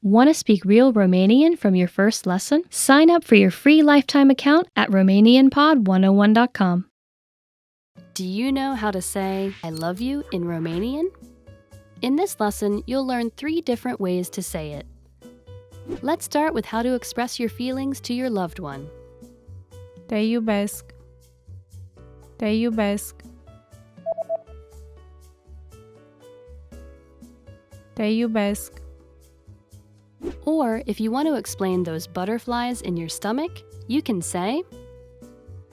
Want to speak real Romanian from your first lesson? Sign up for your free lifetime account at RomanianPod101.com. Do you know how to say I love you in Romanian? In this lesson, you'll learn 3 different ways to say it. Let's start with how to express your feelings to your loved one. Te iubesc. Te iubesc. Te iubesc. Or if you want to explain those butterflies in your stomach, you can say,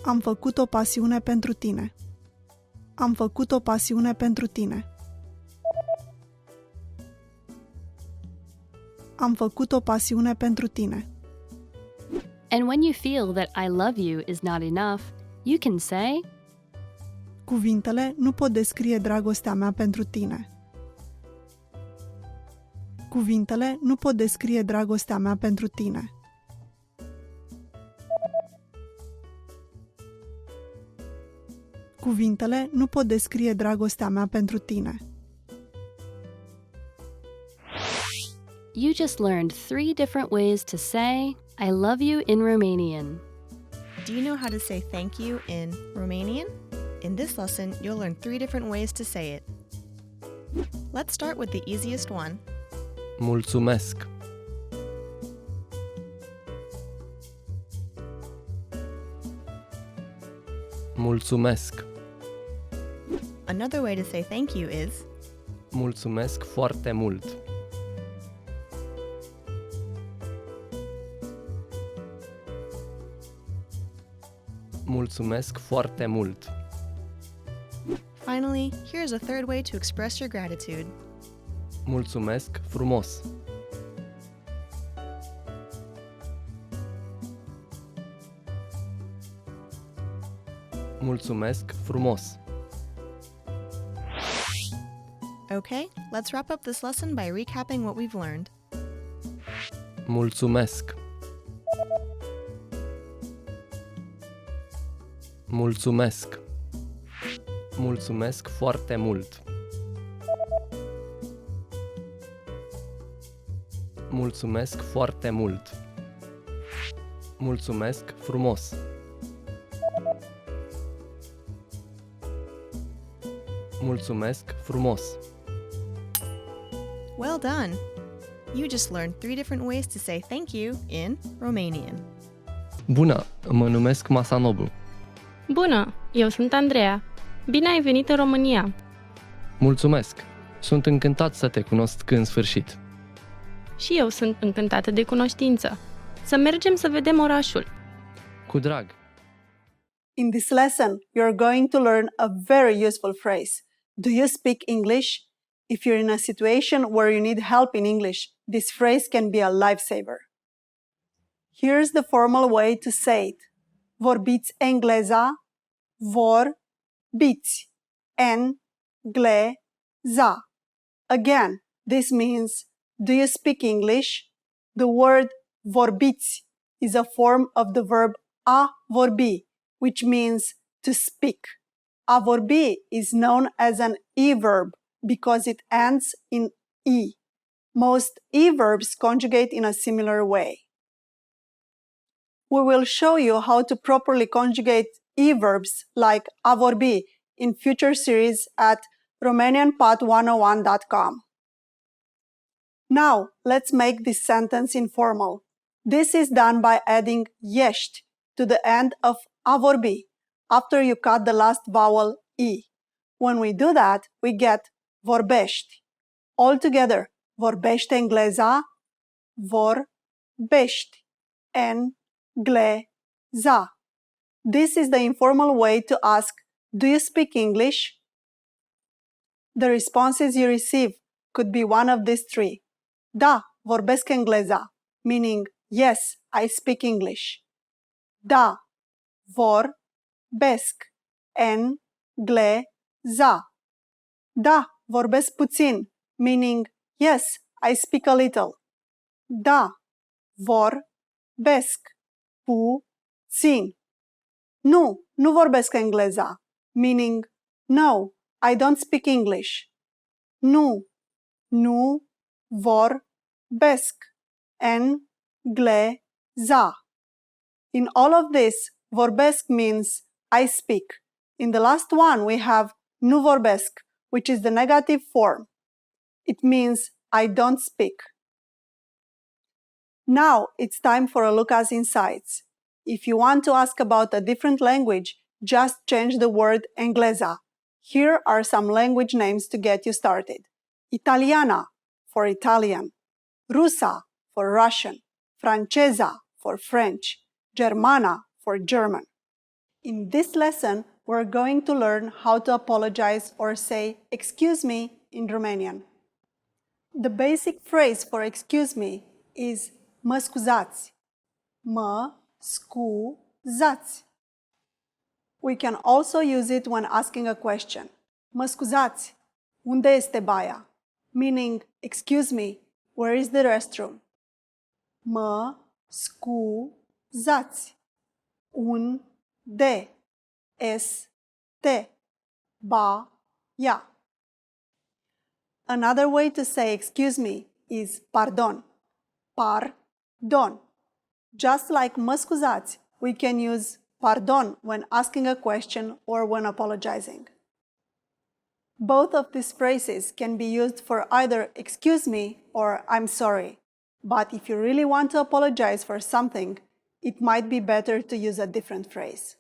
Am făcut o pasiune pentru tine. Am făcut o pasiune pentru tine. Am făcut o pasiune pentru tine. And when you feel that I love you is not enough, you can say, Cuvintele nu pot descrie dragostea mea pentru tine. Cuvintele nu pot descrie dragostea mea pentru tine. Cuvintele nu pot descrie dragostea mea pentru tine. You just learned 3 different ways to say I love you in Romanian. Do you know how to say thank you in Romanian? In this lesson, you'll learn 3 different ways to say it. Let's start with the easiest one. Mulțumesc. Mulțumesc. Another way to say thank you is Mulțumesc foarte mult. Mulțumesc foarte mult. Finally, here's a third way to express your gratitude. Mulțumesc frumos. Mulțumesc frumos. Okay, let's wrap up this lesson by recapping what we've learned. Mulțumesc. Mulțumesc. Mulțumesc foarte mult. Mulțumesc foarte mult. Mulțumesc frumos. Mulțumesc frumos. Well done! You just learned 3 different ways to say thank you in Romanian. Bună, mă numesc Masanobu. Bună, eu sunt Andreea. Bine ai venit în România. Mulțumesc. Sunt încântat să te cunosc în sfârșit. Și eu sunt încântată de cunoștință. Să mergem să vedem orașul. Cu drag. In this lesson, you're going to learn a very useful phrase. Do you speak English? If you're in a situation where you need help in English, this phrase can be a lifesaver. Here's the formal way to say it. Vorbiți engleza, vorbiți, engleza. Again, this means, do you speak English? The word vorbiți is a form of the verb a vorbi, which means to speak. A vorbi is known as an e-verb because it ends in e. Most e-verbs conjugate in a similar way. We will show you how to properly conjugate e-verbs like a vorbi in future series at RomanianPod101.com. Now, let's make this sentence informal. This is done by adding ești to the end of a vorbi after you cut the last vowel e. When we do that, we get vorbești. Altogether, vorbește engleza, vorbești engleza. This is the informal way to ask, do you speak English? The responses you receive could be one of these 3. Da, vorbesc engleza, meaning yes, I speak English. Da, vorbesc engleza. Da, vorbesc puțin, meaning yes, I speak a little. Da, vorbesc puțin. Nu, nu vorbesc engleza, meaning no, I don't speak English. Nu, nu vorbesc engleza. In all of this, vorbesc means I speak. In the last one, we have nu vorbesc, which is the negative form. It means I don't speak. Now it's time for a look at insights. If you want to ask about a different language, just change the word engleza. Here are some language names to get you started. Italiana for Italian, Rusa for Russian, Francesa for French, Germana for German. In this lesson, we're going to learn how to apologize or say excuse me in Romanian. The basic phrase for excuse me is mă scuzați. Mă scuzați. We can also use it when asking a question. Mă scuzați, unde este baia? Meaning, excuse me, where is the restroom? Mă scuzați, unde este baia? Another way to say excuse me is pardon. Pardon. Just like mă scuzați, we can use pardon when asking a question or when apologizing. Both of these phrases can be used for either excuse me or I'm sorry. But if you really want to apologize for something, it might be better to use a different phrase.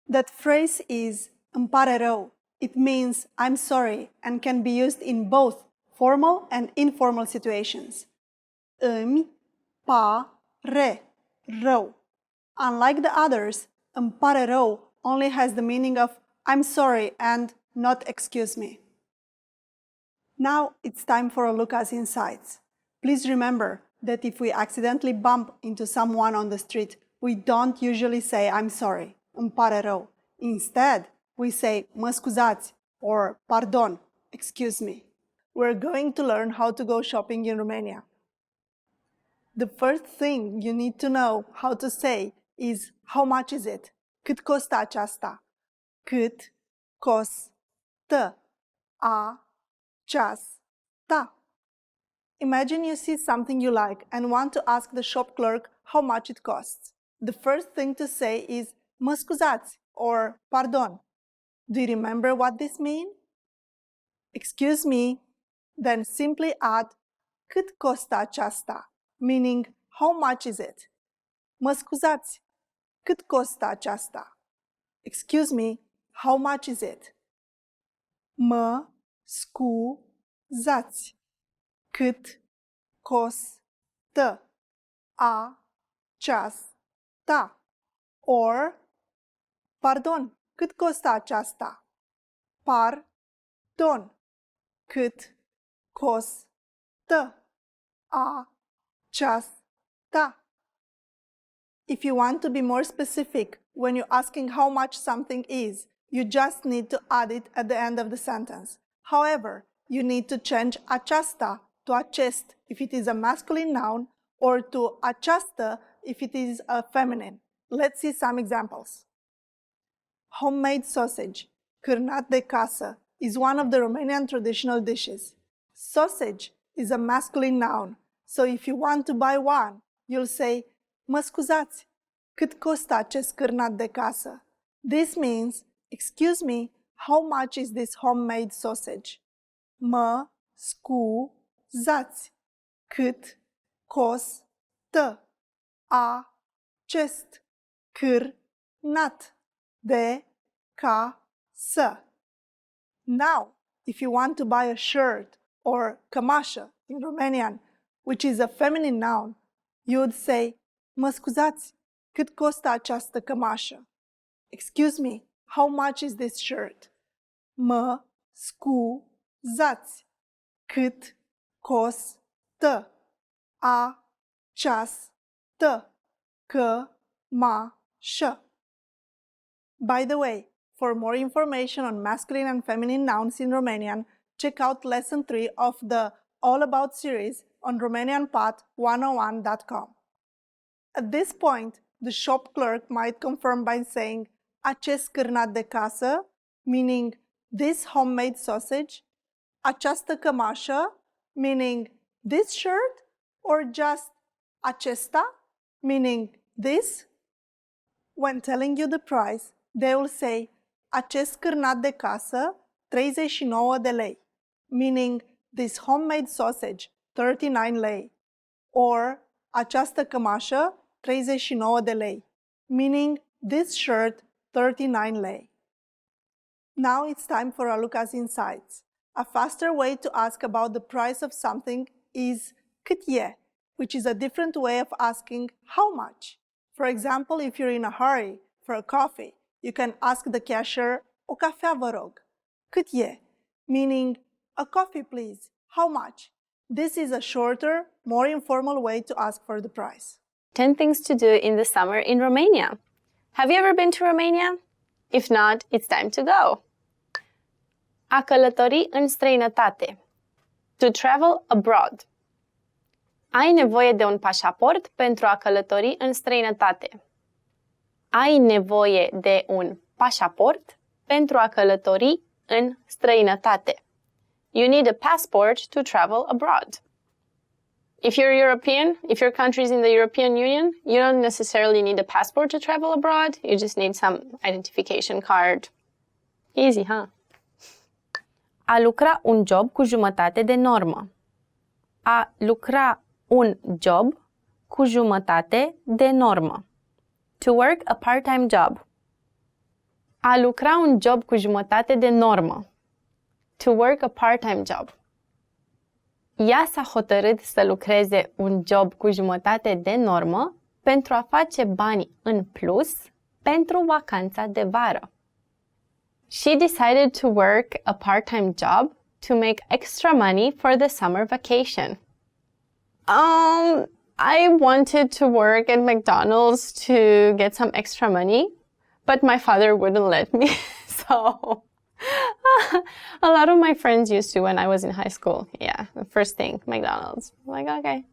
That phrase is îmi pare rău. It means I'm sorry and can be used in both formal and informal situations. Îmi pare rău. Unlike the others, îmi pare rău only has the meaning of I'm sorry and not excuse me. Now it's time for a look at insights. Please remember that if we accidentally bump into someone on the street, we don't usually say I'm sorry, îmi pare rău. Instead, we say mă scuzați or pardon, excuse me. We're going to learn how to go shopping in Romania. The first thing you need to know how to say is how much is it? Cât costă aceasta? Cât costă aceasta? Imagine you see something you like and want to ask the shop clerk how much it costs. The first thing to say is mă scuzați or pardon. Do you remember what this means? Excuse me, then simply add cât costă aceasta, meaning how much is it? Mă scuzați, cât costă aceasta? Excuse me, how much is it? Mă scuzați, cât costă aceasta? Or, pardon, cât costă aceasta? Pardon, cât costă aceasta? If you want to be more specific when you're asking how much something is, you just need to add it at the end of the sentence. However, you need to change aceasta to acest if it is a masculine noun or to această if it is a feminine. Let's see some examples. Homemade sausage, cârnat de casă, is one of the Romanian traditional dishes. Sausage is a masculine noun, so if you want to buy one, you'll say, mă scuzați, cât costă acest cârnat de casă? This means, excuse me, how much is this homemade sausage? Mă scuzați, cât costă acest cârnat de casă? Now, if you want to buy a shirt or cămașă in Romanian, which is a feminine noun, you would say, mă scuzați, cât costă această cămașă? Excuse me, how much is this shirt? Mă scuzați, cât costă această cămașă? By the way, for more information on masculine and feminine nouns in Romanian, check out Lesson 3 of the All About series on RomanianPod101.com. At this point, the shop clerk might confirm by saying acest cârnat de casă, meaning this homemade sausage, această cămașă, meaning this shirt, or just acesta, meaning this? When telling you the price, they will say acest cârnat de casă, 39 de lei, meaning this homemade sausage, 39 lei, or această cămașă, 39 de lei, meaning this shirt, 39 lei. Now it's time for a look at insights. A faster way to ask about the price of something is cât e, which is a different way of asking how much. For example, if you're in a hurry for a coffee, you can ask the cashier, o cafea vă rog. Cât e? Meaning, a coffee please. How much? This is a shorter, more informal way to ask for the price. 10 things to do in the summer in Romania. Have you ever been to Romania? If not, it's time to go. A călători în străinătate. To travel abroad. Ai nevoie de un pașaport pentru a călători în străinătate. Ai nevoie de un pașaport pentru a călători în străinătate. You need a passport to travel abroad. If you're European, if your country's in the European Union, you don't necessarily need a passport to travel abroad. You just need some identification card. Easy, huh? A lucra un job cu jumătate de normă. A lucra un job cu jumătate de normă. To work a part-time job. A lucra un job cu jumătate de normă. To work a part-time job. Ea s-a hotărât să lucreze un job cu jumătate de normă pentru a face bani în plus pentru vacanța de vară. She decided to work a part-time job to make extra money for the summer vacation. I wanted to work at McDonald's to get some extra money, but my father wouldn't let me. So a lot of my friends used to when I was in high school. Yeah, the first thing, McDonald's. I'm like, okay.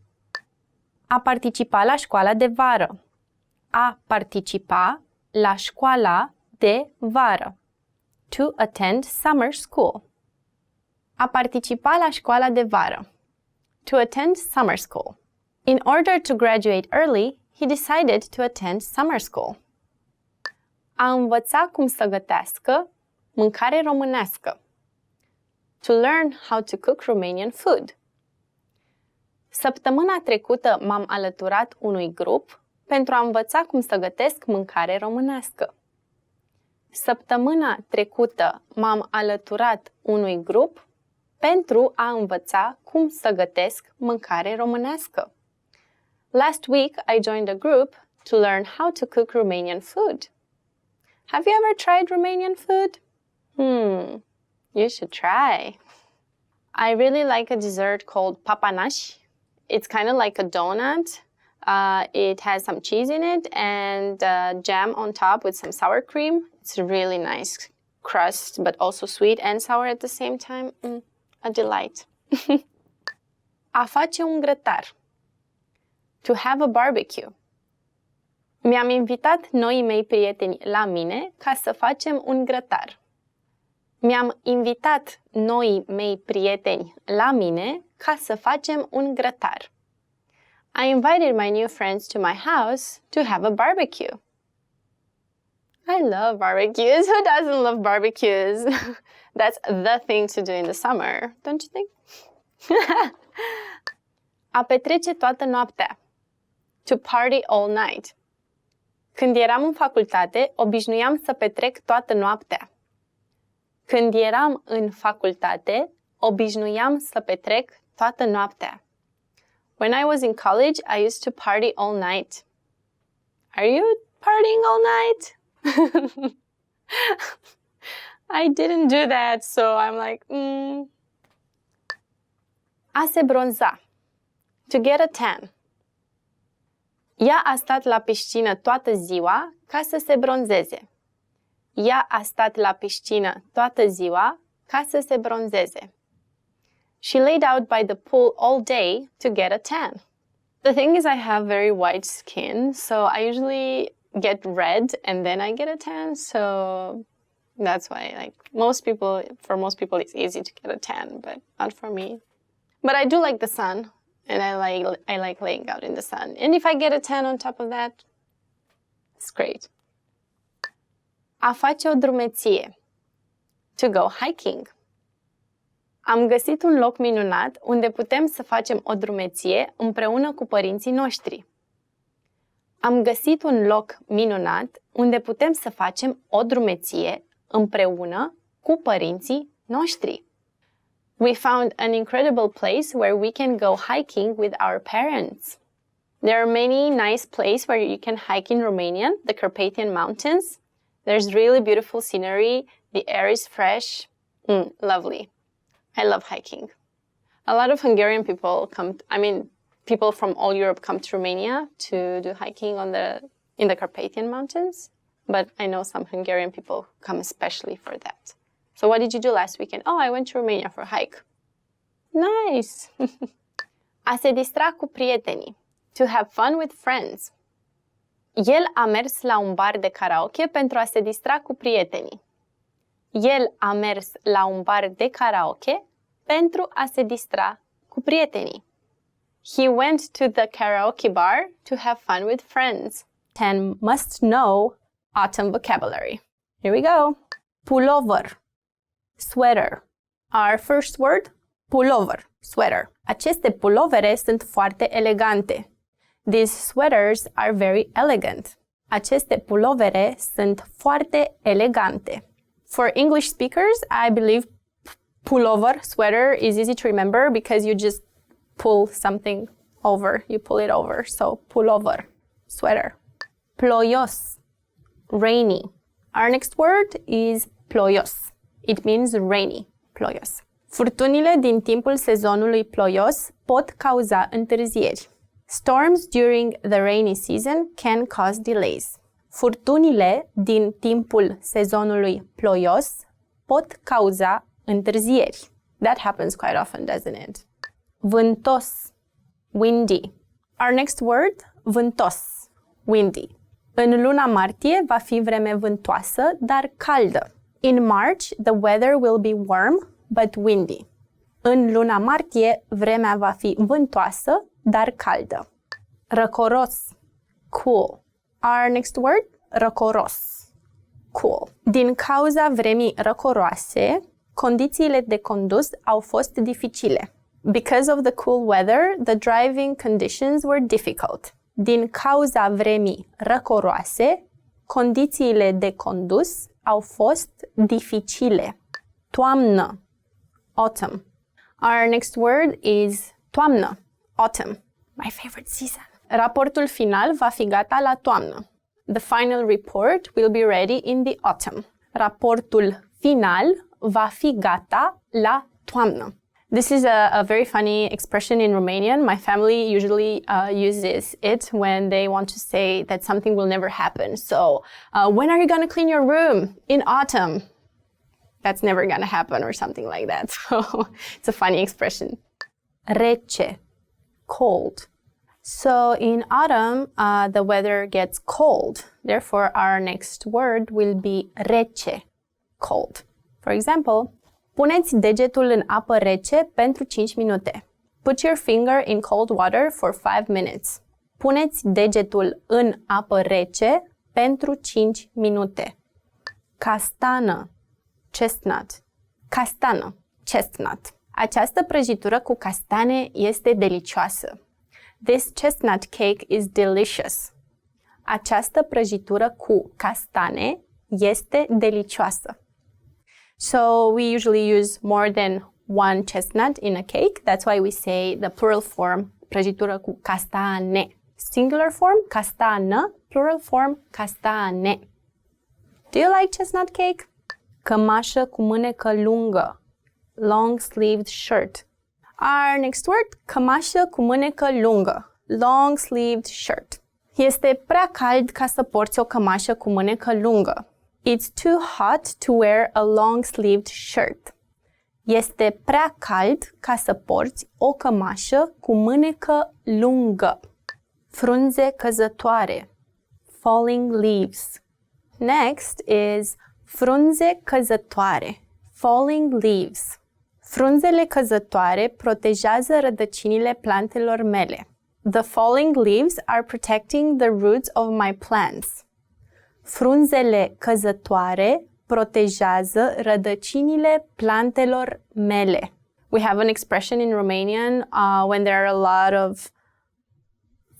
A participa la școala de vară. A participa la școala de vară. To attend summer school. A participa la școala de vară. To attend summer school. In order to graduate early, he decided to attend summer school. A învăța cum să gătească mâncare românească. To learn how to cook Romanian food. Săptămâna trecută m-am alăturat unui grup pentru a învăța cum să gătesc mâncare românească. Săptămâna trecută m-am alăturat unui grup pentru a învăța cum să gătesc mâncare românească. Last week, I joined a group to learn how to cook Romanian food. Have you ever tried Romanian food? You should try. I really like a dessert called papanaș. It's kind of like a donut. It has some cheese in it and jam on top with some sour cream. It's a really nice crust, but also sweet and sour at the same time. A delight. A face un grătar. To have a barbecue. Mi-am invitat noii mei prieteni la mine ca să facem un grătar. Mi-am invitat noii mei prieteni la mine ca să facem un grătar. I invited my new friends to my house to have a barbecue. I love barbecues. Who doesn't love barbecues? That's the thing to do in the summer, don't you think? A petrece toată noaptea. To party all night. Când eram în facultate, obișnuiam să petrec toată noaptea. Când eram în facultate, obișnuiam să petrec toată noaptea. When I was in college, I used to party all night. Are you partying all night? I didn't do that, so I'm like, A se bronza. To get a tan. Ea a stat la piscină toată ziua ca să se bronzeze. Ea a stat la piscină toată ziua ca să se bronzeze. She laid out by the pool all day to get a tan. The thing is, I have very white skin, so I usually get red and then I get a tan, so that's why, for most people it's easy to get a tan, but not for me. But I do like the sun. And I like laying out in the sun. And if I get a tan on top of that, it's great. A face o drumeție. To go hiking. Am găsit un loc minunat unde putem să facem o drumeție împreună cu părinții noștri. Am găsit un loc minunat unde putem să facem o drumeție împreună cu părinții noștri. We found an incredible place where we can go hiking with our parents. There are many nice places where you can hike in Romania, the Carpathian Mountains. There's really beautiful scenery. The air is fresh. Lovely. I love hiking. A lot of Hungarian people people from all Europe come to Romania to do hiking in the Carpathian Mountains. But I know some Hungarian people come especially for that. So what did you do last weekend? Oh, I went to Romania for a hike. Nice! A se distra cu prietenii. To have fun with friends. El a mers la un bar de karaoke pentru a se distra cu prietenii. El a mers la un bar de karaoke pentru a se distra cu prietenii. He went to the karaoke bar to have fun with friends. 10 must know autumn vocabulary. Here we go. Pullover. Sweater. Our first word, pullover, sweater. Aceste pulovere sunt foarte elegante. These sweaters are very elegant. Aceste pulovere sunt foarte elegante. For English speakers, I believe pullover, sweater is easy to remember because you just pull something over. You pull it over. So pullover, sweater. Ploios, rainy. Our next word is ploios. It means rainy, ploios. Furtunile din timpul sezonului ploios pot cauza întârzieri. Storms during the rainy season can cause delays. Furtunile din timpul sezonului ploios pot cauza întârzieri. That happens quite often, doesn't it? Vântos, windy. Our next word, vântos, windy. În luna martie va fi vreme vântoasă, dar caldă. In March, the weather will be warm, but windy. În luna martie, vremea va fi vântoasă, dar caldă. Răcoros, cool. Our next word, răcoros, cool. Din cauza vremii răcoroase, condițiile de condus au fost dificile. Because of the cool weather, the driving conditions were difficult. Din cauza vremii răcoroase, condițiile de condus au fost dificile. Toamnă, autumn. Our next word is toamnă, autumn. My favorite season. Raportul final va fi gata la toamnă. The final report will be ready in the autumn. Raportul final va fi gata la toamnă. This is a very funny expression in Romanian. My family usually uses it when they want to say that something will never happen. So, when are you going to clean your room? In autumn. That's never going to happen or something like that. So, it's a funny expression. Rece, cold. So, in autumn, the weather gets cold. Therefore, our next word will be rece, cold. For example, puneți degetul în apă rece pentru 5 minute. Put your finger in cold water for 5 minutes. Puneți degetul în apă rece pentru 5 minute. Castană, chestnut. Castană, chestnut. Această prăjitură cu castane este delicioasă. This chestnut cake is delicious. Această prăjitură cu castane este delicioasă. So we usually use more than one chestnut in a cake. That's why we say the plural form, prăjitură cu castane. Singular form, castană. Plural form, castane. Do you like chestnut cake? Cămașă cu mânecă lungă. Long-sleeved shirt. Our next word, cămașă cu mânecă lungă. Long-sleeved shirt. Este prea cald ca să porți o cămașă cu mânecă lungă. It's too hot to wear a long-sleeved shirt. Este prea cald ca să porți o cămașă cu mânecă lungă. Frunze căzătoare. Falling leaves. Next is frunze căzătoare. Falling leaves. Frunzele căzătoare protejează rădăcinile plantelor mele. The falling leaves are protecting the roots of my plants. Frunzele căzătoare protejează rădăcinile plantelor mele. We have an expression in Romanian when there are a lot of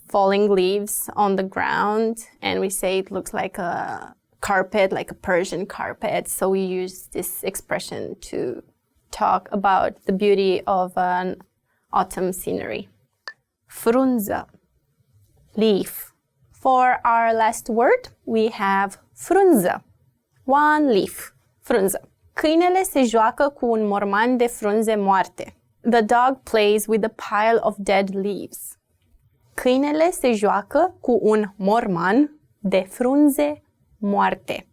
falling leaves on the ground, and we say it looks like a carpet, like a Persian carpet. So we use this expression to talk about the beauty of an autumn scenery. Frunză, leaf. For our last word, we have frunză, one leaf, frunză. Câinele se joacă cu un morman de frunze moarte. The dog plays with a pile of dead leaves. Câinele se joacă cu un morman de frunze moarte.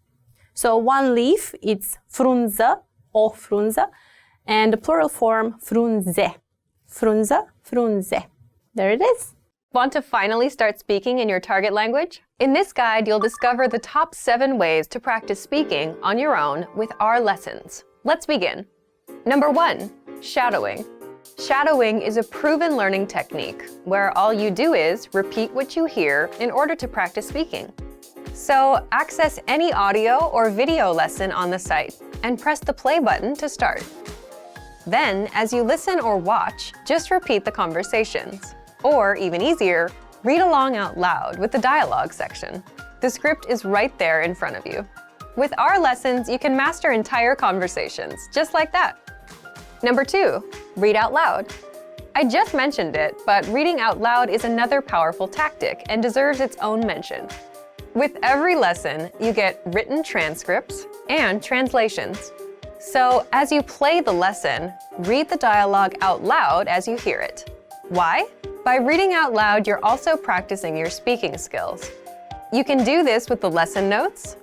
So one leaf, it's frunză, o frunză, and the plural form frunze. Frunză, frunze. There it is. Want to finally start speaking in your target language? In this guide, you'll discover the top 7 ways to practice speaking on your own with our lessons. Let's begin. Number 1, shadowing. Shadowing is a proven learning technique where all you do is repeat what you hear in order to practice speaking. So access any audio or video lesson on the site and press the play button to start. Then, as you listen or watch, just repeat the conversations. Or, even easier, read along out loud with the dialogue section. The script is right there in front of you. With our lessons, you can master entire conversations, just like that. Number 2, read out loud. I just mentioned it, but reading out loud is another powerful tactic and deserves its own mention. With every lesson, you get written transcripts and translations. So, as you play the lesson, read the dialogue out loud as you hear it. Why? By reading out loud, you're also practicing your speaking skills. You can do this with the lesson notes,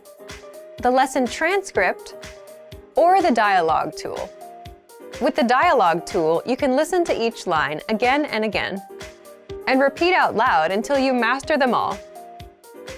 the lesson transcript, or the dialogue tool. With the dialogue tool, you can listen to each line again and again, and repeat out loud until you master them all.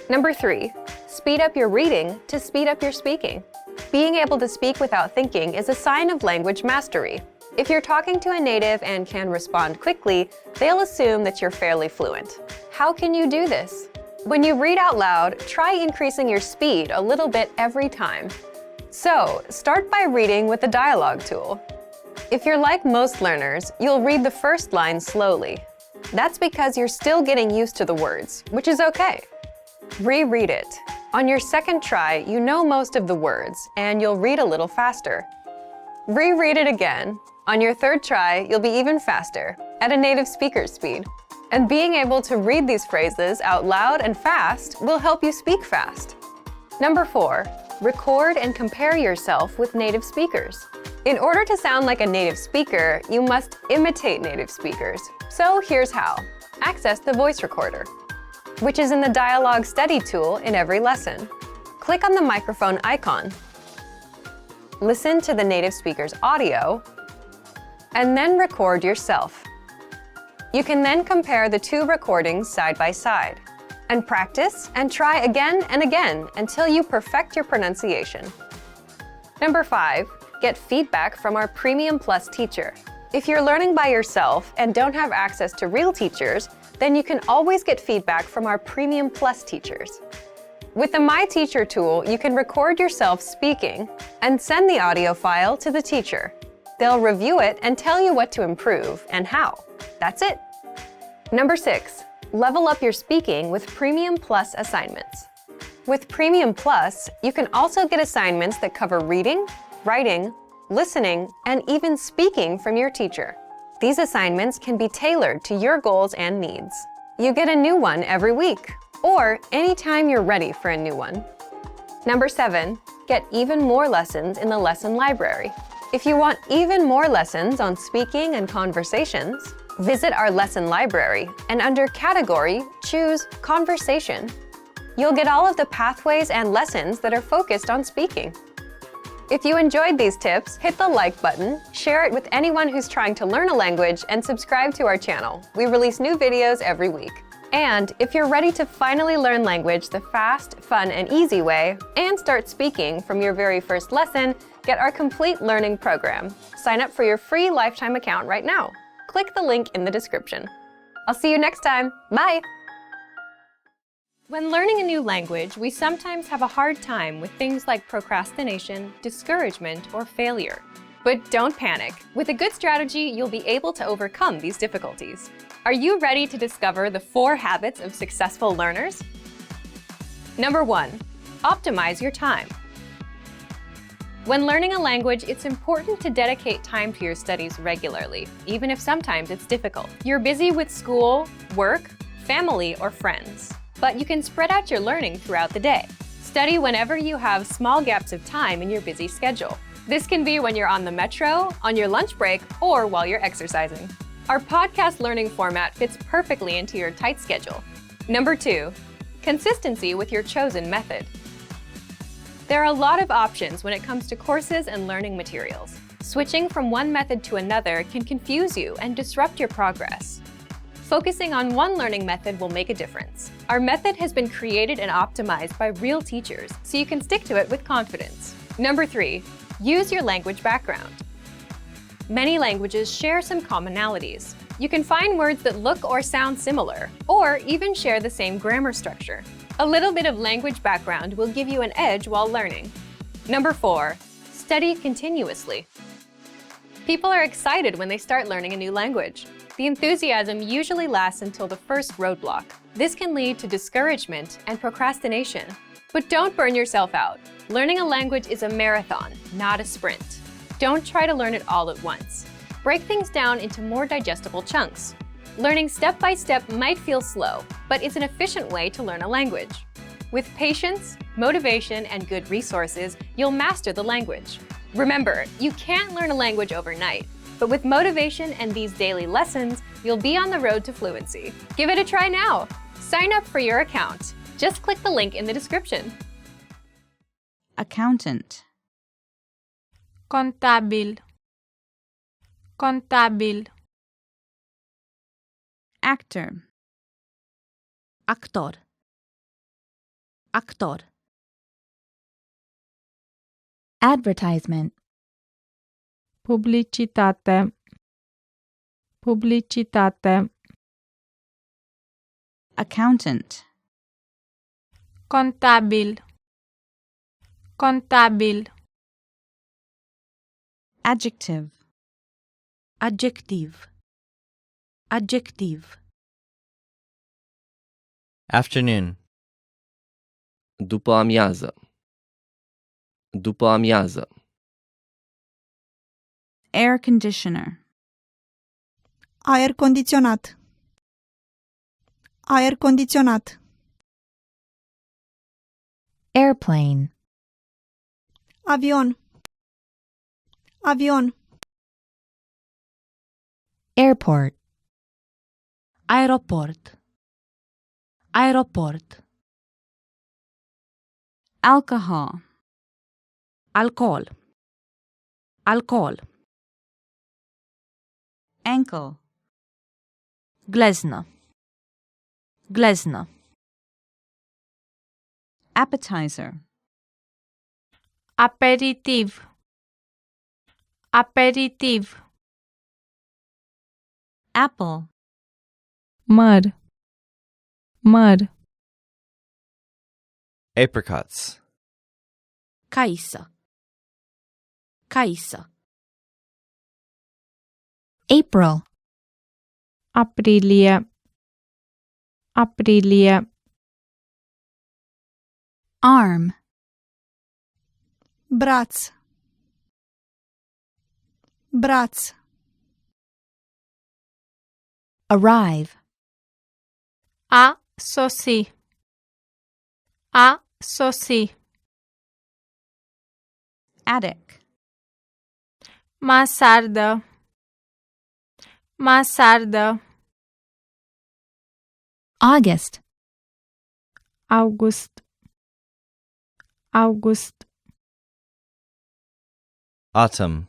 Number 3, speed up your reading to speed up your speaking. Being able to speak without thinking is a sign of language mastery. If you're talking to a native and can respond quickly, they'll assume that you're fairly fluent. How can you do this? When you read out loud, try increasing your speed a little bit every time. So, start by reading with the dialogue tool. If you're like most learners, you'll read the first line slowly. That's because you're still getting used to the words, which is okay. Reread it. On your second try, you know most of the words, and you'll read a little faster. Reread it again. On your third try, you'll be even faster, at a native speaker's speed. And being able to read these phrases out loud and fast will help you speak fast. Number 4, record and compare yourself with native speakers. In order to sound like a native speaker, you must imitate native speakers. So here's how. Access the voice recorder, which is in the dialogue study tool in every lesson. Click on the microphone icon. Listen to the native speaker's audio, and then record yourself. You can then compare the 2 recordings side by side, and practice and try again and again until you perfect your pronunciation. Number 5, get feedback from our Premium Plus teacher. If you're learning by yourself and don't have access to real teachers, then you can always get feedback from our Premium Plus teachers. With the My Teacher tool, you can record yourself speaking and send the audio file to the teacher. They'll review it and tell you what to improve and how. That's it. Number 6, level up your speaking with Premium Plus assignments. With Premium Plus, you can also get assignments that cover reading, writing, listening, and even speaking from your teacher. These assignments can be tailored to your goals and needs. You get a new one every week, or anytime you're ready for a new one. Number 7, get even more lessons in the lesson library. If you want even more lessons on speaking and conversations, visit our lesson library and under Category, choose Conversation. You'll get all of the pathways and lessons that are focused on speaking. If you enjoyed these tips, hit the like button, share it with anyone who's trying to learn a language, and subscribe to our channel. We release new videos every week. And if you're ready to finally learn language the fast, fun, and easy way, and start speaking from your very first lesson, Get our complete learning program. Sign up for your free lifetime account right now. Click the link in the description. I'll see you next time. Bye! When learning a new language, we sometimes have a hard time with things like procrastination, discouragement, or failure. But don't panic. With a good strategy, you'll be able to overcome these difficulties. Are you ready to discover the 4 habits of successful learners? Number 1. Optimize your time. When learning a language, it's important to dedicate time to your studies regularly, even if sometimes it's difficult. You're busy with school, work, family, or friends, but you can spread out your learning throughout the day. Study whenever you have small gaps of time in your busy schedule. This can be when you're on the metro, on your lunch break, or while you're exercising. Our podcast learning format fits perfectly into your tight schedule. Number 2. Consistency with your chosen method. There are a lot of options when it comes to courses and learning materials. Switching from one method to another can confuse you and disrupt your progress. Focusing on one learning method will make a difference. Our method has been created and optimized by real teachers, so you can stick to it with confidence. Number 3. Use your language background. Many languages share some commonalities. You can find words that look or sound similar, or even share the same grammar structure. A little bit of language background will give you an edge while learning. Number 4. Study continuously. People are excited when they start learning a new language. The enthusiasm usually lasts until the first roadblock. This can lead to discouragement and procrastination. But don't burn yourself out. Learning a language is a marathon, not a sprint. Don't try to learn it all at once. Break things down into more digestible chunks. Learning step by step might feel slow, but it's an efficient way to learn a language. With patience, motivation, and good resources, you'll master the language. Remember, you can't learn a language overnight, but with motivation and these daily lessons, you'll be on the road to fluency. Give it a try now. Sign up for your account. Just click the link in the description. Accountant. Contabil. Contabil. Actor. Actor. Actor. Advertisement. Publicitate. Publicitate. Accountant. Contabil. Contabil. Adjective. Adjective. Adjective. Afternoon. După amiază. După amiază. Air conditioner. Aer condiționat. Aer condiționat. Airplane. Avion. Avion. Airport. Aeroport. Aeroport. Alcohol. Alcohol. Alcohol. Ankle. Gleznă. Gleznă. Appetizer. Aperitiv. Aperitiv. Apple. Măr. Măr. Apricots. Caisă. Caisă. April. Aprilie. Aprilie. Arm. Braț. Braț. Arrive. A sosi. A sosi. Attic. Mansardă. Mansardă. August. August. August. Autumn.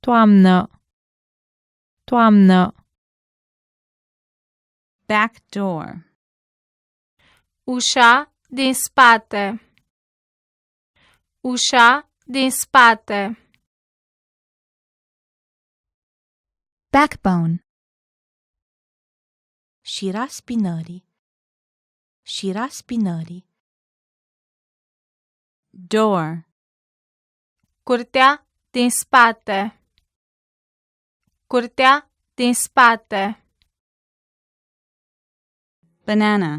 Toamnă. Toamnă. Back door. Ușa din spate. Ușa din spate, backbone, șira spinării, șira spinării, door, curtea din spate, curtea din spate, banana,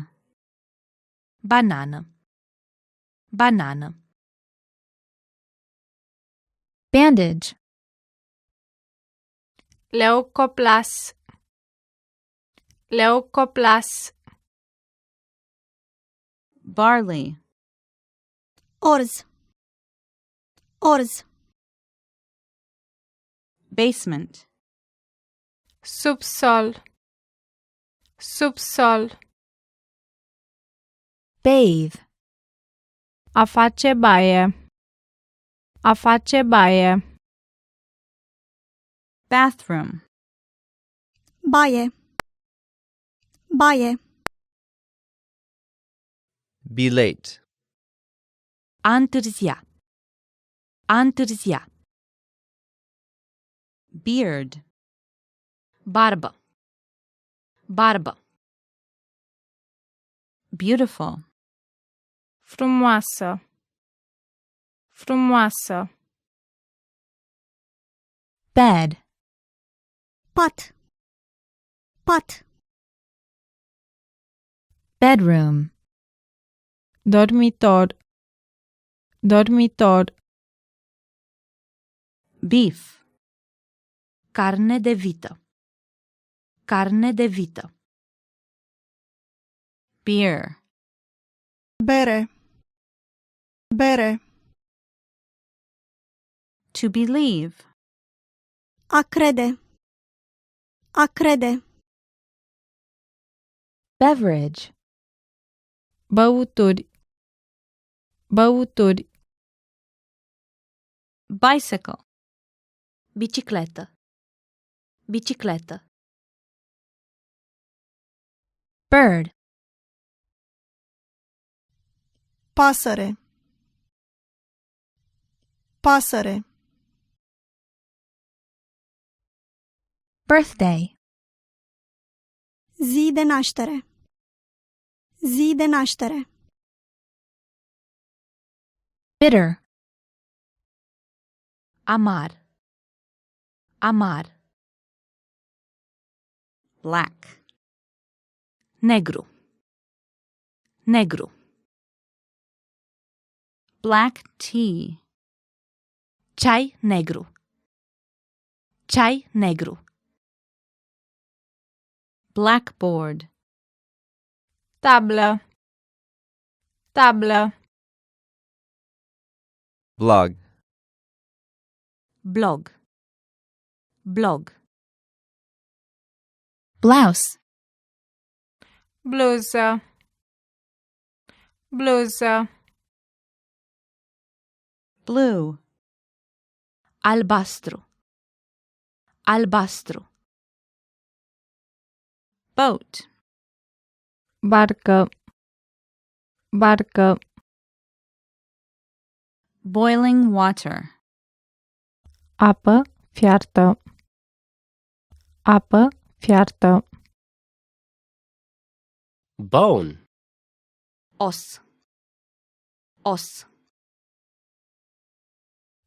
banană, banană, bandage, leucoplas, leucoplas, barley, Orz. Orz. basement, subsol, subsol, bathe, a face baie, a face baie, bathroom, Baie. Baie. Be late. a întârzia, a întârzia, beard, barbă, barbă, beautiful, frumoasă, frumoasă, bed, Pat. Pat. bedroom, dormitor, dormitor, beef, carne de vită, carne de vită, beer, Bere. Bere. to believe, A crede. A crede. beverage, băuturi, băuturi, bicycle, bicicletă, bicicletă, bird, Pasăre. Pasăre. birthday, Zi de naștere. Zi de naștere. bitter, amar, amar, black, negru, negru, black tea, ceai negru, ceai negru, blackboard, tablă, tablă, Blog. blog, blog, blouse, bluză, bluză, blue, albastru, albastru, boat, barcă, barcă, boiling water, apă fiartă, apă fiartă, Bone. os, os,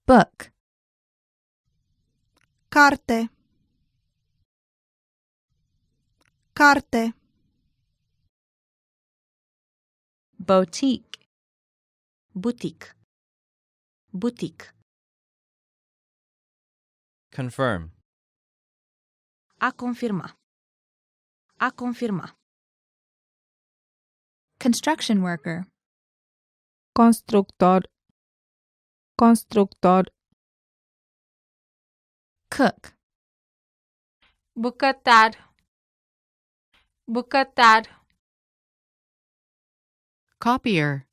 book, Carte. Carte. boutique, butic, butic, Confirm. a confirma, a confirma, construction worker, constructor, constructor, cook, bucătar, bucătar, copier,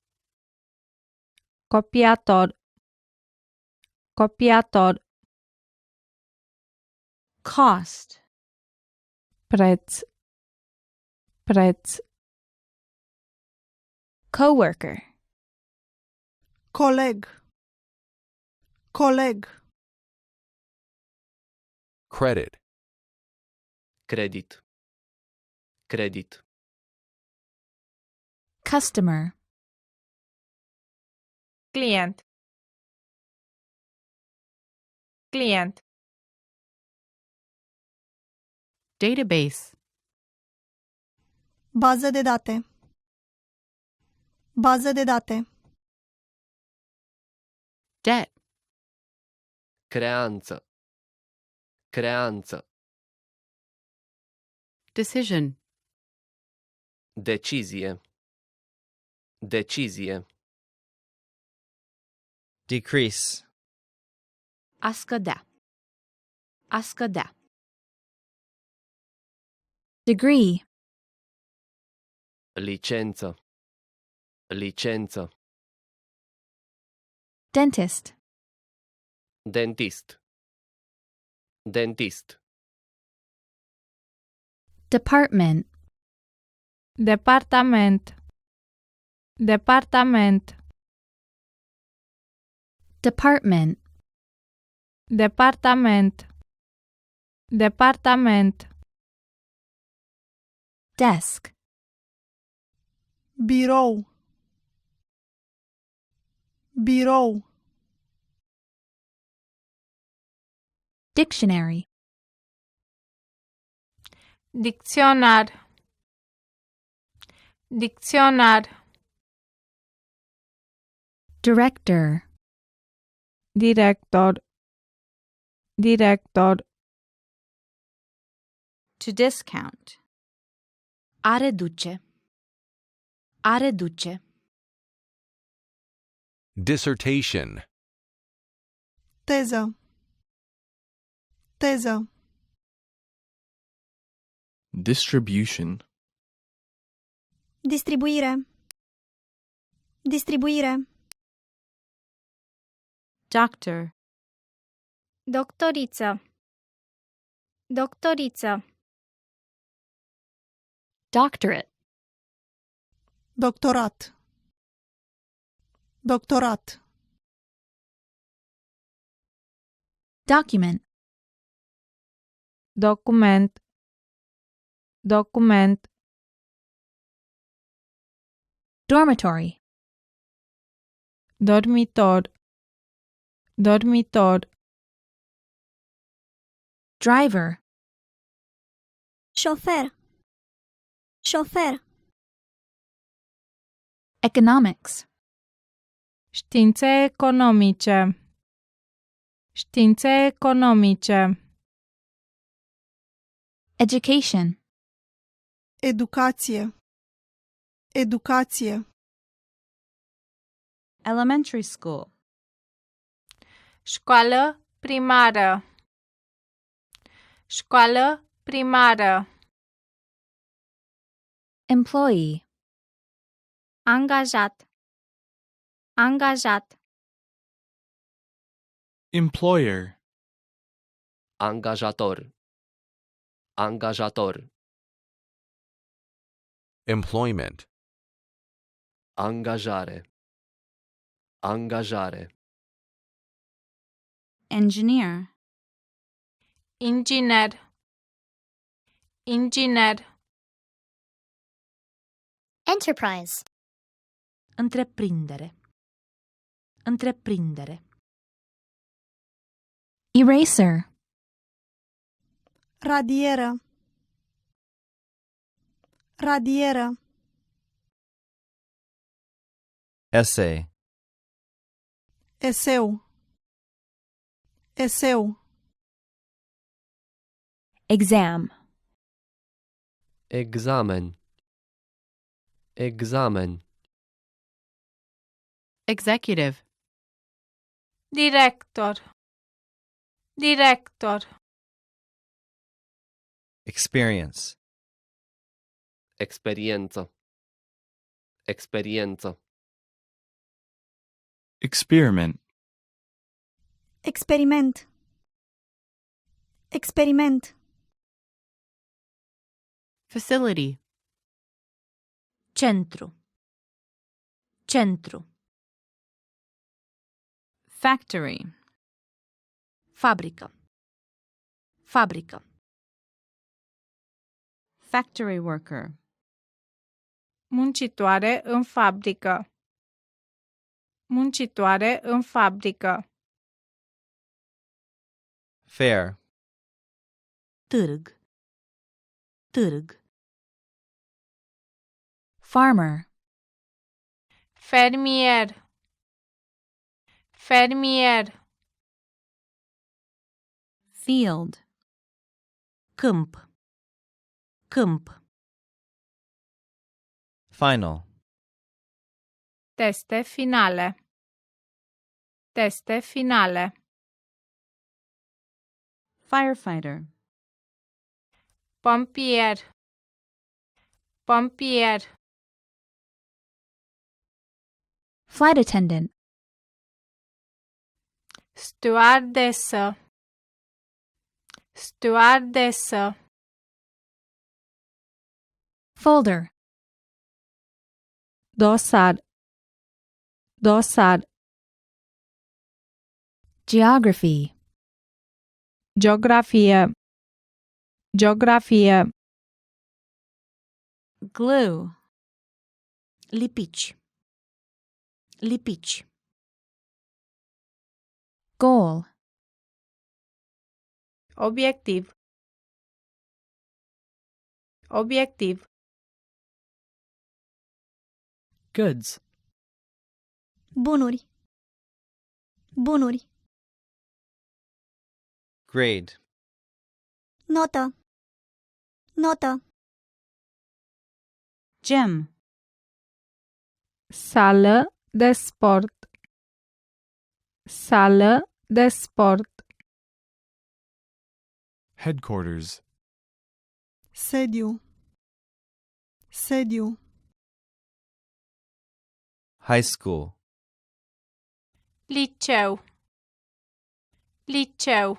copiator, copiator, cost, preț, preț, coworker, Coleg. Coleg. Credit. Credit. Credit. Customer. Client. Client. Database. Bază de date. Bază de date. Debt. Creanță. Creanță. Decision. Decizie. Decizie. Decrease. A scădea. A scădea. Degree. Licență. Licență. Dentist. Dentist. Dentist. Department. Departament. Departament. Department. Departament. Departament. Desk. Birou. Birou. Dictionary. Dicționar. Dicționar. Director. Director. Director. To discount. A reduce. A reduce. Dissertation. Teză. Teză. Distribution. Distribuire. Distribuire. Doctor. Doctoriță. Doctoriță. Doctorate. Doctorat. Doctorat. Document. Document. Document. Dormitory. Dormitor. Dormitor. Driver. Șofer. Șofer. Economics. Științe economice. Științe economice. Education. Educație. Educație. Elementary school. Școală primară. Școală primară. Employee. Angajat. Angajat. Employer. Angajator. Angajator. Employment. Angajare. Angajare. Engineer. Inginer. Inginer. Enterprise. Întreprindere. Întreprindere. Eraser. Radieră. Radieră. Essay. Eseu. Eseu. Exam. Examen. Examen. Executive. Director. Director. Experience. Experiență. Experiență. Experiment. Experiment. Experiment. Facility. Centru. Centru. Factory. Fabrică. Fabrică. Factory worker. Muncitoare în fabrică. Muncitoare în fabrică. Fair. Târg. Târg. Farmer. Fermier. Fermier. Field. Câmp. Câmp. Final. Teste finale. Teste finale. Firefighter. Pompier. Pompier. Flight attendant. Stewardesă. Stewardesă. Folder. Dosar. Dosar. Geography. Geografie. Geografie. Glue. Lipici. Lipici. Goal. Obiectiv. Obiectiv. Goods. Bunuri. Bunuri. Grade. Notă. Notă. Gym. Sală de sport. Sală de sport. Headquarters. Sediu. Sediu. High school. Liceu. Liceu.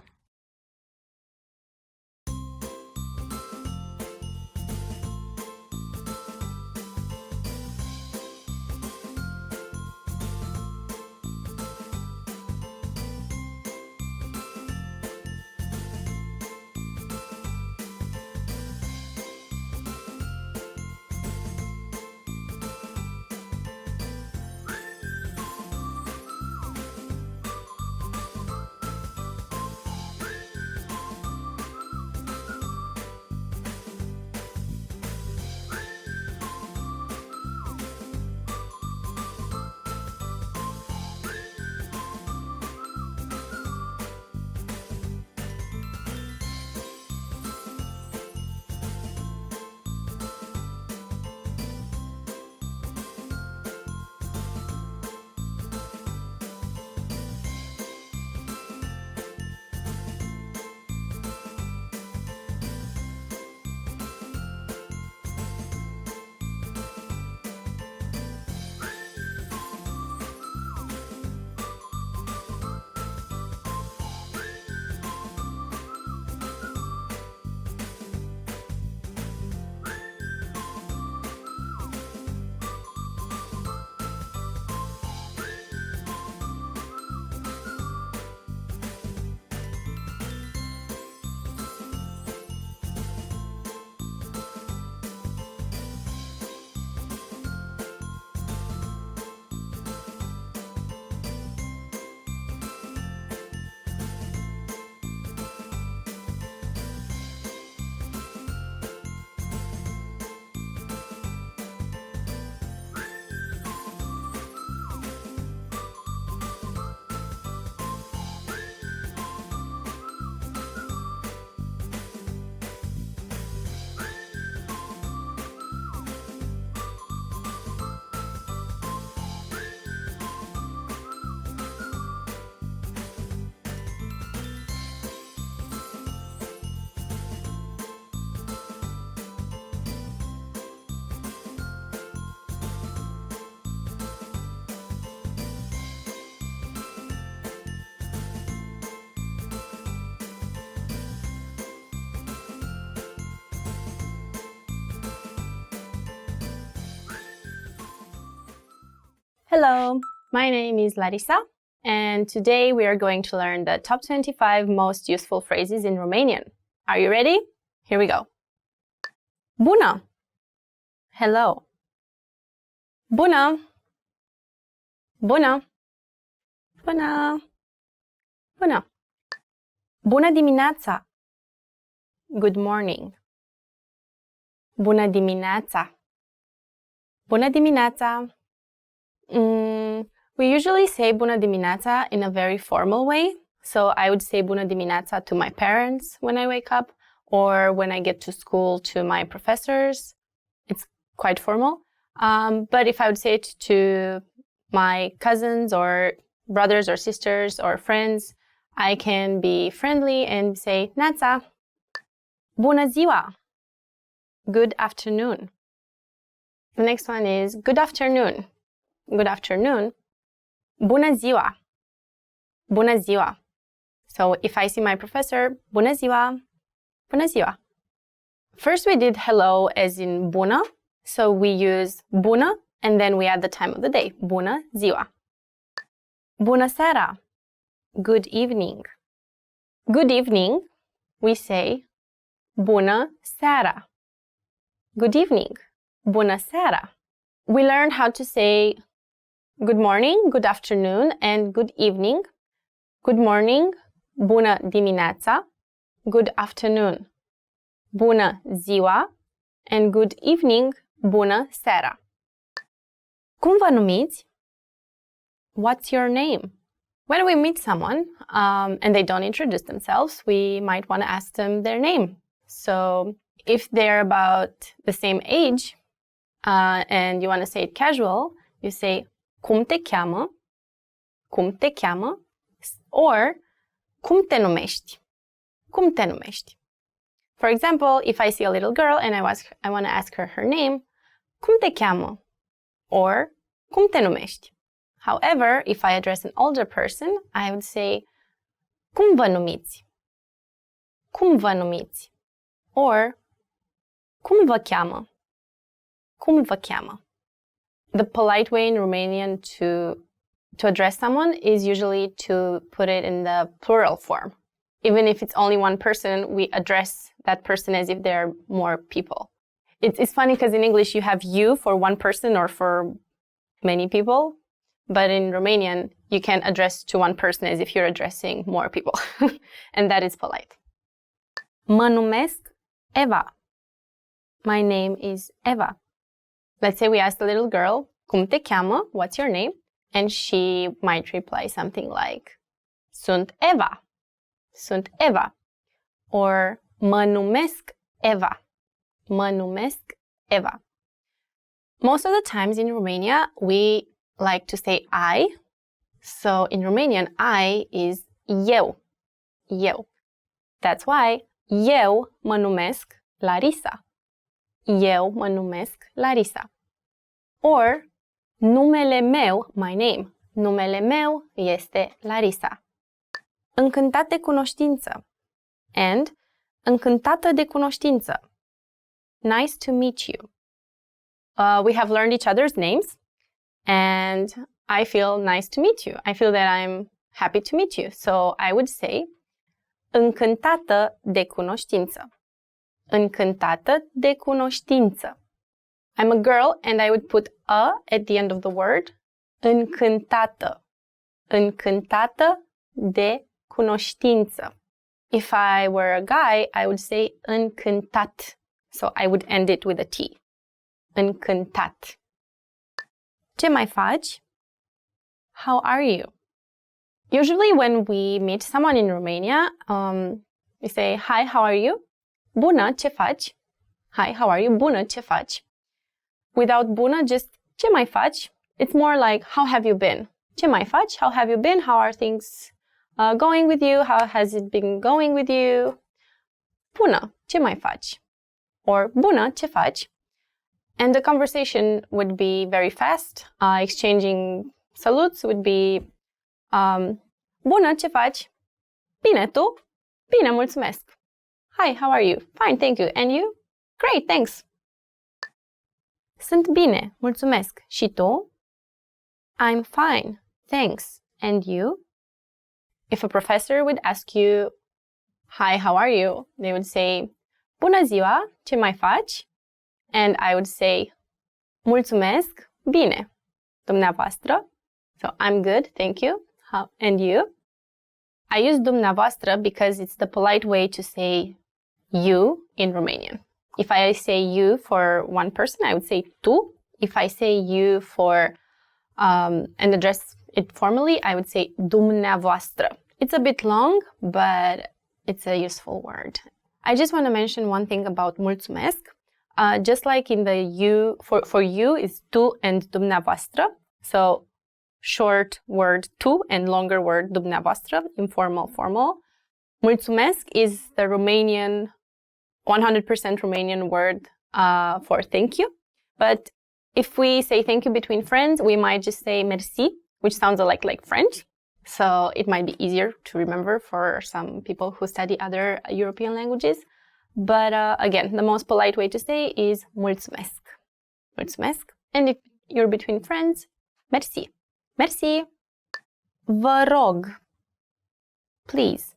Hello, my name is Larissa and today we are going to learn the top 25 most useful phrases in Romanian. Are you ready? Here we go. Bună! Hello. Bună! Bună! Bună! Bună! Bună dimineața! Good morning. Bună dimineața! Bună dimineața! We usually say bună dimineața in a very formal way. So I would say bună dimineața to my parents when I wake up, or when I get to school to my professors. It's quite formal. But if I would say it to my cousins or brothers or sisters or friends, I can be friendly and say Nața. Bună ziua! Good afternoon. The next one is good afternoon. Good afternoon. Bună ziua! Bună ziua! So if I see my professor, bună ziua! Bună ziua! First we did hello as in bună. So we use bună and then we add the time of the day. Bună ziua! Bună seara! Good evening. Good evening, we say bună seara. Good evening. Bună seara. We learned how to say good morning, good afternoon, and good evening. Good morning, bună dimineața. Good afternoon, bună ziua. And good evening, bună seara. Cum vă numiți? What's your name? When we meet someone and they don't introduce themselves, we might want to ask them their name. So if they're about the same age and you want to say it casual, you say cum te cheamă? Cum te cheamă? Or cum te numești? Cum te numești? For example, if I see a little girl and I want to ask her name, cum te cheamă? Or cum te numești? However, if I address an older person, I would say cum vă numiți? Cum vă numiți? Or cum vă cheamă? Cum vă cheamă? The polite way in Romanian to address someone is usually to put it in the plural form. Even if it's only one person, we address that person as if there are more people. It's funny because in English you have you for one person or for many people, but in Romanian you can address to one person as if you're addressing more people. And that is polite. Mă numesc Eva. My name is Eva. Let's say we ask the little girl, cum te cheamă? What's your name? And she might reply something like, sunt Eva. Sunt Eva. Or mă numesc Eva. Mă numesc Eva. Most of the times in Romania, we like to say I. So in Romanian, I is eu. Eu. That's why eu mă numesc Larisa. Eu mă numesc Larisa. Or numele meu, my name. Numele meu este Larisa. Încântat de cunoștință. And încântată de cunoștință. Nice to meet you. We have learned each other's names, and I feel nice to meet you. I feel that I'm happy to meet you. So I would say încântată de cunoștință. Încântată de cunoștință. I'm a girl and I would put a at the end of the word. Încântată. Încântată de cunoștință. If I were a guy, I would say încântat. So I would end it with a T. Încântat. Ce mai faci? How are you? Usually when we meet someone in Romania, we say, hi, how are you? Bună, ce faci? Hi, how are you? Bună, ce faci? Without bună, just ce mai faci? It's more like, how have you been? Ce mai faci? How have you been? How are things going with you? How has it been going with you? Bună, ce mai faci? Or bună, ce faci? And the conversation would be very fast. Exchanging salutes would be, bună, ce faci? Bine, tu? Bine, mulțumesc. Hi, how are you? Fine, thank you. And you? Great, thanks. Sunt bine, mulțumesc. Și tu? I'm fine, thanks. and you. If a professor would ask you, hi, how are you? They would say, bună ziua, ce mai faci? And I would say, mulțumesc, bine. Dumneavoastră? So I'm good, thank you. How, and you? I use dumneavoastră because it's the polite way to say you in Romanian. If I say you for one person, I would say tu. If I say you for and address it formally, I would say dumneavoastră. It's a bit long, but it's a useful word. I just want to mention one thing about mulțumesc. Just like in the you, for you is tu and dumneavoastră. So short word tu and longer word dumneavoastră, informal, formal. Mulțumesc is the Romanian, 100% Romanian word for thank you. But if we say thank you between friends, we might just say merci, which sounds like French. So it might be easier to remember for some people who study other European languages. But again, the most polite way to say is mulțumesc. Mulțumesc. And if you're between friends, merci. Merci. Vă rog. Please.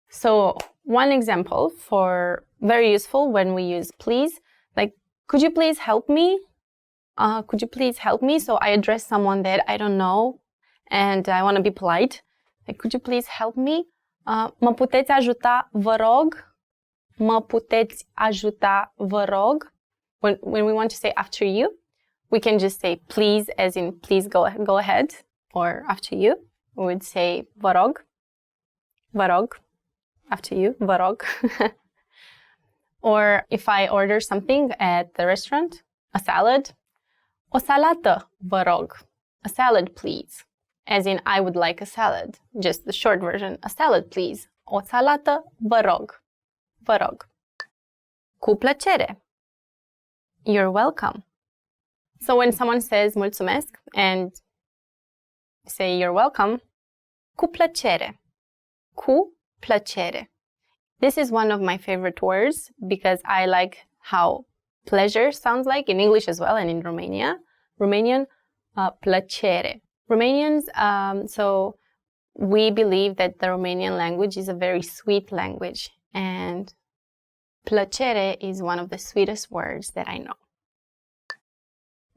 So one example for very useful when we use please, like, could you please help me? Could you please help me? So I address someone that I don't know and I want to be polite. Like, could you please help me? Mă puteți ajuta, vă rog? Mă puteți ajuta, vă rog? When we want to say after you, we can just say please, as in please go ahead, or after you. We would say vă rog. Vă rog. After you, vă rog. Or if I order something at the restaurant, a salad, o salată, vă rog. A salad, please. As in, I would like a salad. Just the short version, a salad, please. O salată, vă rog. Vă rog. Cu plăcere. You're welcome. So when someone says mulțumesc and say you're welcome, cu plăcere. Cu plăcere. This is one of my favorite words because I like how pleasure sounds like in English as well and in Romanian, plăcere. Romanians, so we believe that the Romanian language is a very sweet language and plăcere is one of the sweetest words that I know.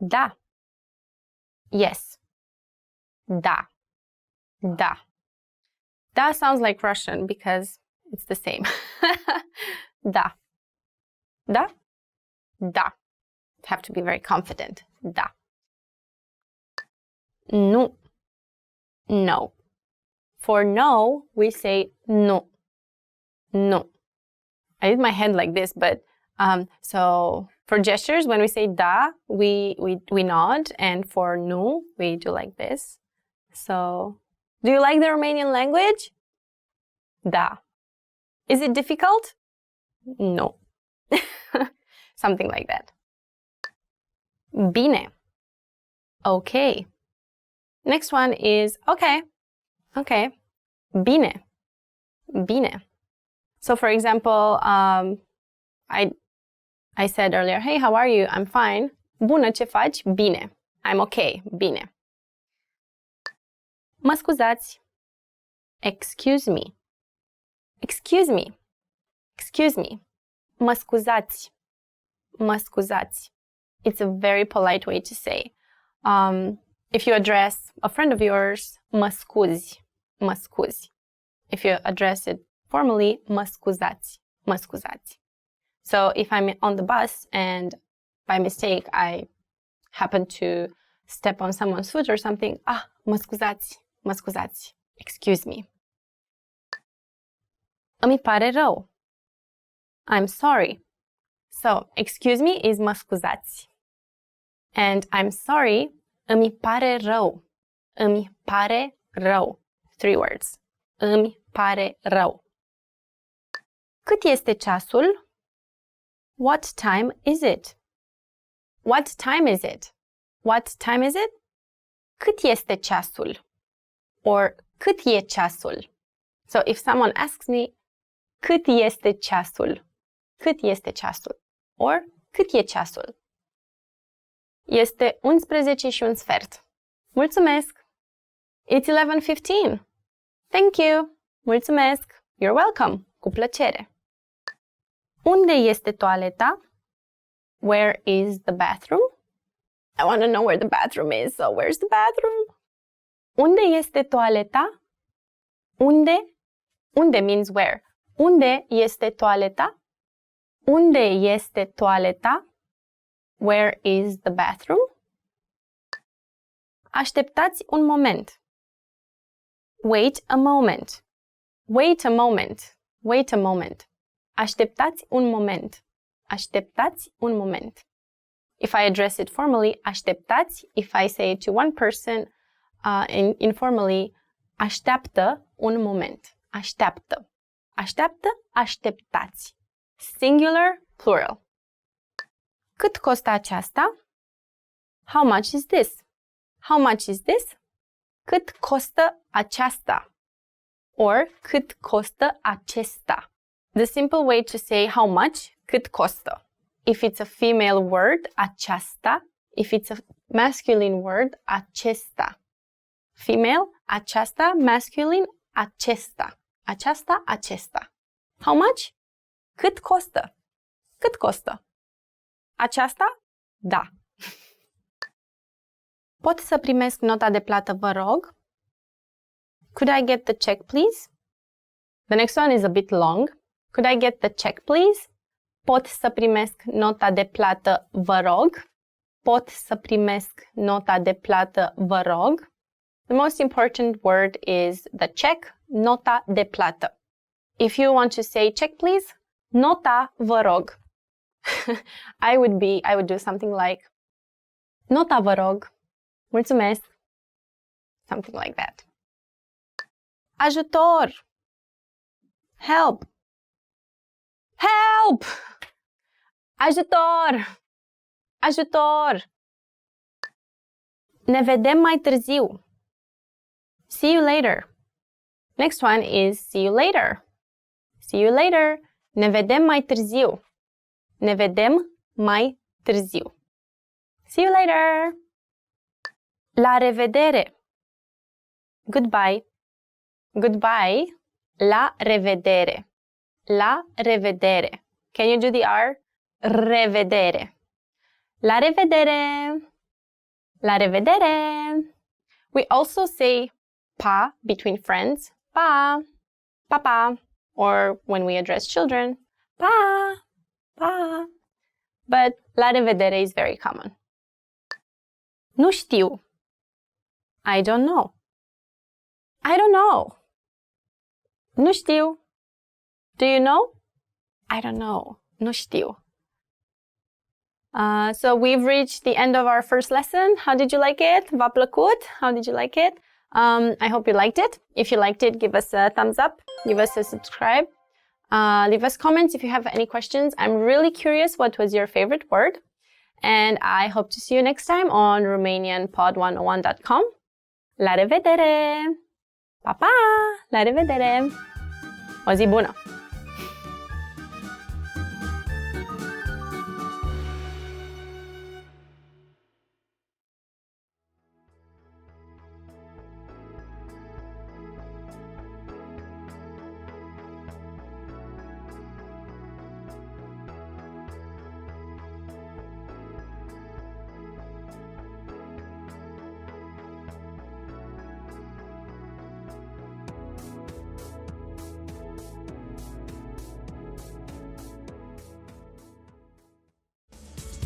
Da. Yes. Da. Da. Da sounds like Russian because it's the same. Da. Da. Da. Have to be very confident. Da. Nu. No. For no, we say nu. Nu. I did my hand like this, but so for gestures, when we say da, we nod, and for nu, we do like this. So, do you like the Romanian language? Da. Is it difficult? No. Something like that. Bine. Okay. Next one is okay. Okay. Bine. Bine. So for example, I said earlier, hey, how are you? I'm fine. Bună, ce faci? Bine. I'm okay. Bine. Mă scuzați. Excuse me. Excuse me. Excuse me. Mă scuzați. Mă scuzați. It's a very polite way to say. If you address a friend of yours, mă scuzi. Mă scuzi. If you address it formally, mă scuzați. Mă scuzați. So if I'm on the bus and by mistake I happen to step on someone's foot or something, mă scuzați. Mă scuzați. Excuse me. Îmi pare rău. I'm sorry. So, excuse me is mă scuzați. And I'm sorry, îmi pare rău. Îmi pare rău. 3 words. Îmi pare rău. Cât este ceasul? What time is it? What time is it? What time is it? Cât este ceasul? Or cât e ceasul? So if someone asks me, cât este ceasul? Cât este ceasul? Or cât e ceasul? Este 11 și un sfert. Mulțumesc! It's 11:15. Thank you. Mulțumesc. You're welcome. Cu plăcere. Unde este toaleta? Where is the bathroom? I want to know where the bathroom is, so where's the bathroom? Unde este toaleta? Unde? Unde means where. Unde este toaleta? Unde este toaleta? Where is the bathroom? Așteptați un moment. Wait a moment. Wait a moment. Wait a moment. Așteptați un moment. Așteptați un moment. If I address it formally, așteptați. If I say it to one person, informally, așteaptă un moment. Așteaptă. Așteaptă, așteptați. Singular, plural. Cât costă aceasta? How much is this? How much is this? Cât costă aceasta? Or cât costă acesta? The simple way to say how much, cât costă. If it's a female word, aceasta. If it's a masculine word, acesta. Female, aceasta. Masculine, acesta. Aceasta, acesta. How much? Cât costă? Cât costă? Aceasta? Da. Pot să primesc nota de plată, vă rog? Could I get the check, please? The next one is a bit long. Could I get the check, please? Pot să primesc nota de plată, vă rog? Pot să primesc nota de plată, vă rog? The most important word is the check, nota de plată. If you want to say check, please, nota, vă rog. I would do something like nota, vă rog. Mulțumesc. Something like that. Ajutor. Help. Help! Ajutor! Ajutor! Ne vedem mai târziu. See you later. Next one is see you later. See you later. Ne vedem mai târziu. Ne vedem mai târziu. See you later. La revedere. Goodbye. Goodbye. La revedere. La revedere. Can you do the R? Revedere. La revedere. La revedere. We also say pa between friends. Pa. Papa. Or when we address children. Pa. Pa. But la revedere is very common. Nu știu. I don't know. I don't know. Nu știu. Do you know? I don't know. Nu știu. So we've reached the end of our first lesson. How did you like it? V-a plăcut? How did you like it? I hope you liked it. If you liked it, give us a thumbs up. Give us a subscribe. Leave us comments if you have any questions. I'm really curious what was your favorite word. And I hope to see you next time on RomanianPod101.com. La revedere! Pa, pa! La revedere! O zi bună!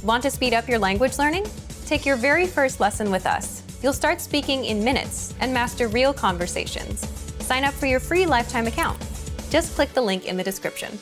Want to speed up your language learning? Take your very first lesson with us. You'll start speaking in minutes and master real conversations. Sign up for your free lifetime account. Just click the link in the description.